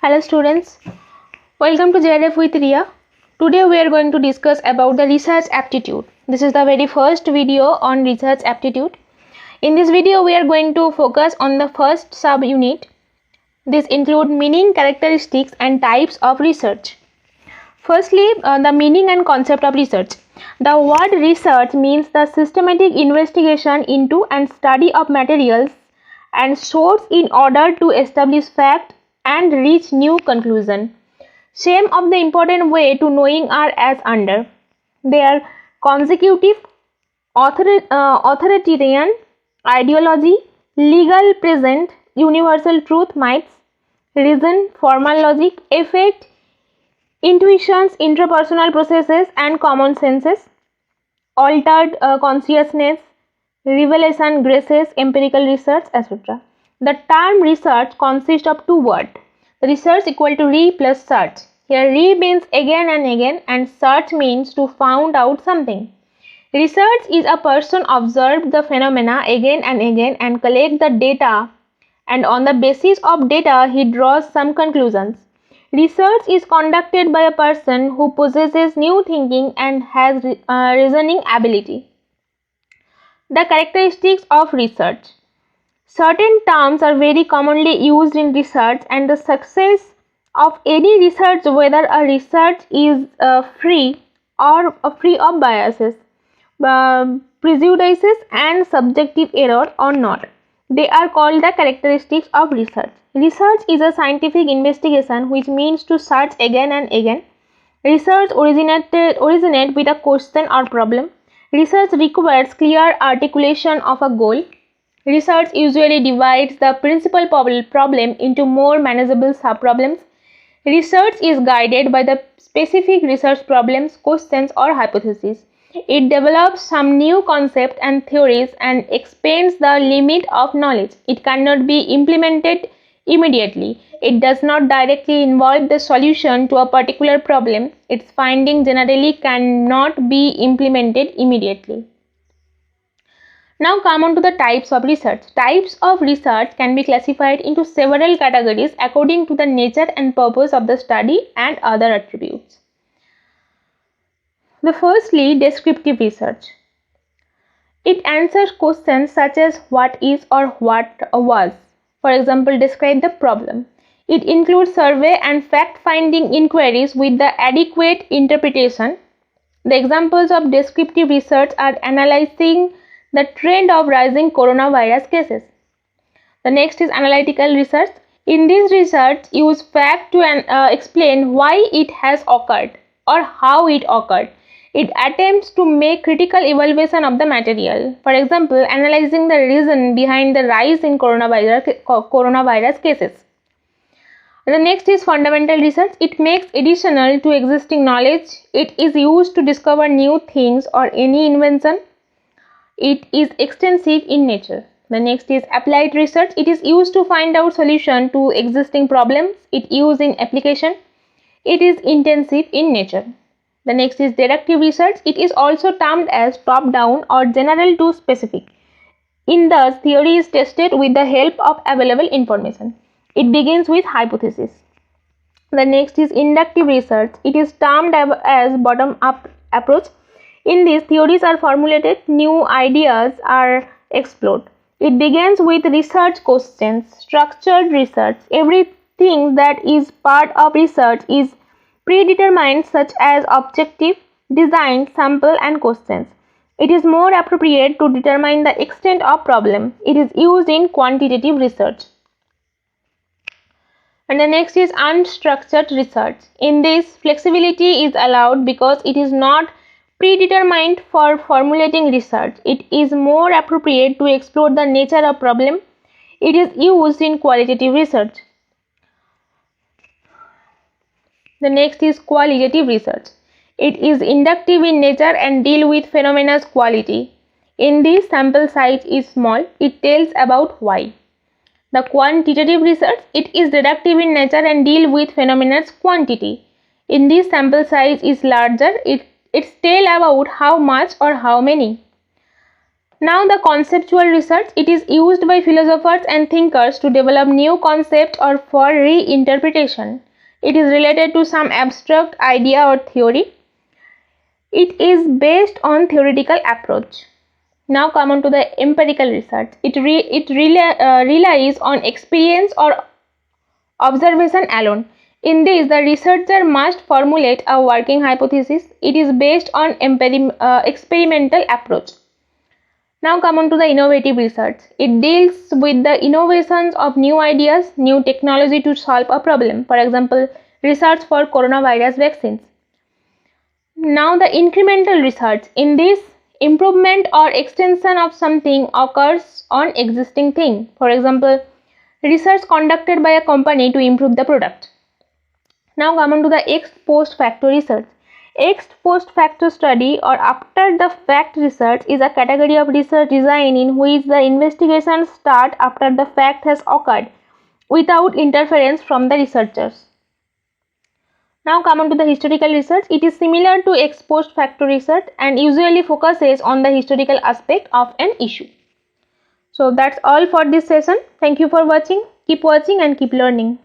Hello students, welcome to JRF with Ria. Today we are going to discuss about the research aptitude. This is the very first video on research aptitude. In this video we are going to focus on the first sub-unit. This include meaning, characteristics and types of research. Firstly, the meaning and concept of research. The word research means the systematic investigation into and study of materials and source in order to establish fact and reach new conclusion. Some of the important way to knowing are as under. They are consecutive, authoritarian, ideology, legal present, universal truth, myths, reason, formal logic, effect, intuitions, interpersonal processes and common senses, altered consciousness, revelation, graces, empirical research, etc. The term research consists of two words. Research equal to re plus search. Here re means again and again and search means to find out something. Research is a person observe the phenomena again and again and collect the data, and on the basis of data he draws some conclusions. Research is conducted by a person who possesses new thinking and has reasoning ability. The characteristics of research. Certain terms are very commonly used in research, and the success of any research, whether a research is free or free of biases, prejudices and subjective error or not. They are called the characteristics of research. Research is a scientific investigation which means to search again and again. Research originate with a question or problem. Research requires clear articulation of a goal. Research usually divides the principal problem into more manageable subproblems. Research is guided by the specific research problems, questions or hypotheses. It develops some new concepts and theories and expands the limit of knowledge. It cannot be implemented immediately. It does not directly involve the solution to a particular problem. Its findings generally cannot be implemented immediately. Now come on to the types of research. Types of research can be classified into several categories according to the nature and purpose of the study and other attributes. The firstly, descriptive research. It answers questions such as what is or what was. For example, describe the problem. It includes survey and fact-finding inquiries with the adequate interpretation. The examples of descriptive research are analyzing the trend of rising coronavirus cases. The next is analytical research. In this research, use fact to explain why it has occurred or how it occurred. It attempts to make critical evaluation of the material. For example, analyzing the reason behind the rise in coronavirus cases. The next is fundamental research. It makes additional to existing knowledge. It is used to discover new things or any invention. It is extensive in nature. The next is applied research. It is used to find out solution to existing problems. It used in application. It is intensive in nature. The next is deductive research. It is also termed as top-down or general to specific. In thus, theory is tested with the help of available information. It begins with hypothesis. The next is inductive research. It is termed as bottom-up approach. In this, theories are formulated, new ideas are explored. It begins with research questions, structured research. Everything that is part of research is predetermined, such as objective, design, sample and questions. It is more appropriate to determine the extent of problem. It is used in quantitative research. And the next is unstructured research. In this, flexibility is allowed because it is not predetermined for formulating research. It is more appropriate to explore the nature of problem. It is used in qualitative research. The next is qualitative research. It is inductive in nature and deal with phenomena's quality. In this, sample size is small. It tells about why. The quantitative research. It is deductive in nature and deal with phenomena's quantity. In this, sample size is larger. It's tell about how much or how many. Now the conceptual research, it is used by philosophers and thinkers to develop new concepts or for reinterpretation. It is related to some abstract idea or theory. It is based on theoretical approach. Now come on to the empirical research. It relies on experience or observation alone. In this, the researcher must formulate a working hypothesis. It is based on experimental approach. Now come on to the innovative research. It deals with the innovations of new ideas, new technology to solve a problem. For example, research for coronavirus vaccines. Now the incremental research. In this, improvement or extension of something occurs on existing thing. For example, research conducted by a company to improve the product. Now come on to the ex post facto research. Ex post facto study or after the fact research is a category of research design in which the investigation starts after the fact has occurred without interference from the researchers. Now come on to the historical research. It is similar to ex post facto research and usually focuses on the historical aspect of an issue. So that's all for this session. Thank you for watching. Keep watching and keep learning.